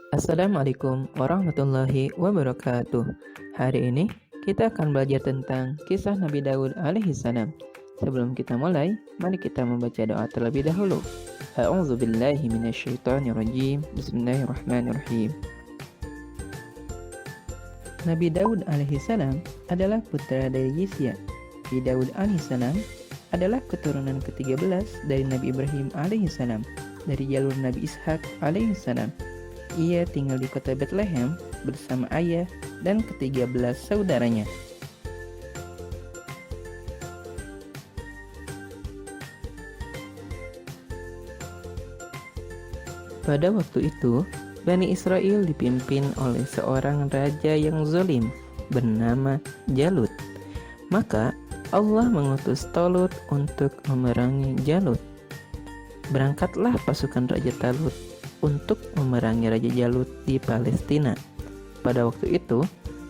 Assalamualaikum warahmatullahi wabarakatuh. Hari ini kita akan belajar tentang kisah Nabi Daud alaihi salam. Sebelum kita mulai, mari kita membaca doa terlebih dahulu. A'udzubillahi minasyaitonirrajim. Bismillahirrahmanirrahim. Nabi Daud alaihi salam adalah putra dari Yisya. Nabi Daud alaihi salam adalah keturunan ke-13 dari Nabi Ibrahim alaihi salam dari jalur Nabi Ishak alaihi salam. Ia tinggal di kota Bethlehem bersama ayah dan ke-13 saudaranya. Pada waktu itu, Bani Israel dipimpin oleh seorang raja yang zalim bernama Jalut. Maka Allah mengutus Talut untuk memerangi Jalut. Berangkatlah pasukan Raja Talut untuk memerangi Raja Jalut di Palestina. Pada waktu itu,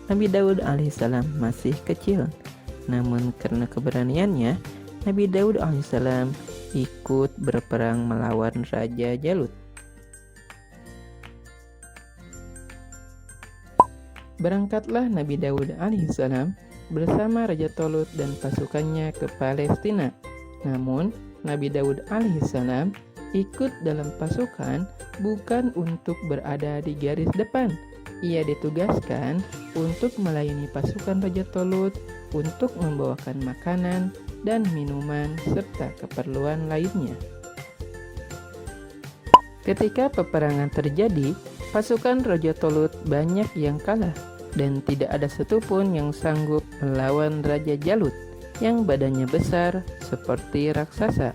Nabi Daud alaihissalam masih kecil. Namun karena keberaniannya, Nabi Daud alaihissalam ikut berperang melawan Raja Jalut. Berangkatlah Nabi Daud alaihissalam bersama Raja Talut dan pasukannya ke Palestina. Namun, Nabi Daud alaihissalam ikut dalam pasukan bukan untuk berada di garis depan. Ia ditugaskan untuk melayani pasukan Raja Talut, untuk membawakan makanan dan minuman serta keperluan lainnya. Ketika peperangan terjadi, pasukan Raja Talut banyak yang kalah dan tidak ada satupun yang sanggup melawan Raja Jalut yang badannya besar seperti raksasa.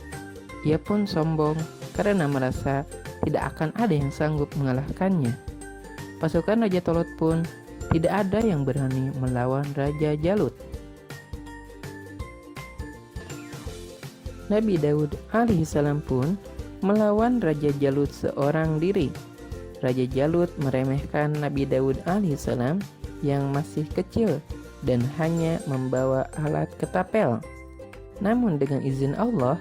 Ia pun sombong karena merasa tidak akan ada yang sanggup mengalahkannya. Pasukan Raja Talut pun tidak ada yang berani melawan Raja Jalut. Nabi Daud alaihissalam pun melawan Raja Jalut seorang diri. Raja Jalut meremehkan Nabi Daud alaihissalam yang masih kecil dan hanya membawa alat ketapel. Namun dengan izin Allah,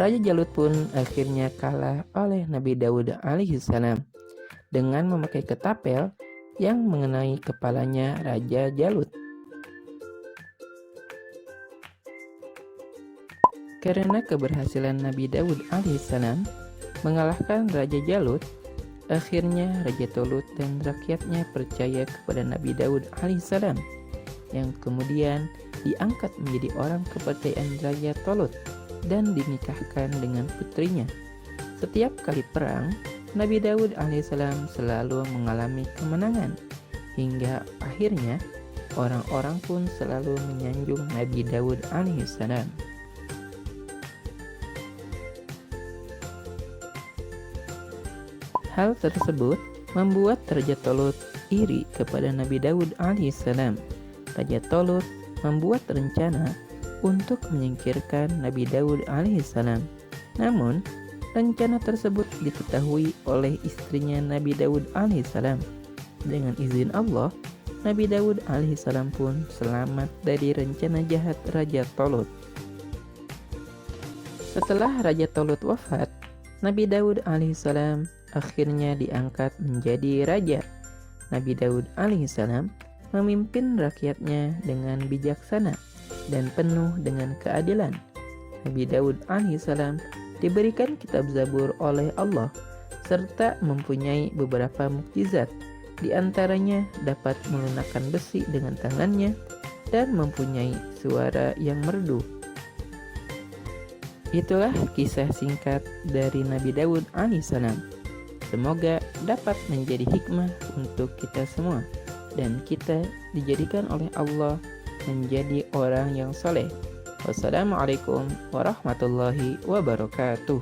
Raja Jalut pun akhirnya kalah oleh Nabi Daud alaihissalam dengan memakai ketapel yang mengenai kepalanya Raja Jalut. Karena keberhasilan Nabi Daud alaihissalam mengalahkan Raja Jalut, akhirnya Raja Talut dan rakyatnya percaya kepada Nabi Daud alaihissalam yang kemudian diangkat menjadi orang kepercayaan Raja Talut dan dinikahkan dengan putrinya. Setiap kali perang, Nabi Daud alaihissalam selalu mengalami kemenangan, hingga akhirnya orang-orang pun selalu menyanjung Nabi Daud alaihissalam. Hal tersebut membuat Raja Talut iri kepada Nabi Daud alaihissalam. Raja Talut membuat rencana untuk menyingkirkan Nabi Daud alaihissalam. Namun, rencana tersebut diketahui oleh istrinya Nabi Daud alaihissalam. Dengan izin Allah, Nabi Daud alaihissalam pun selamat dari rencana jahat Raja Talut. Setelah Raja Talut wafat, Nabi Daud alaihissalam akhirnya diangkat menjadi raja. Nabi Daud alaihissalam memimpin rakyatnya dengan bijaksana dan penuh dengan keadilan. Nabi Daud alaihissalam diberikan kitab Zabur oleh Allah serta mempunyai beberapa mukjizat. Di antaranya dapat melunakkan besi dengan tangannya dan mempunyai suara yang merdu. Itulah kisah singkat dari Nabi Daud alaihissalam. Semoga dapat menjadi hikmah untuk kita semua dan kita dijadikan oleh Allah menjadi orang yang soleh. Wassalamualaikum warahmatullahi wabarakatuh.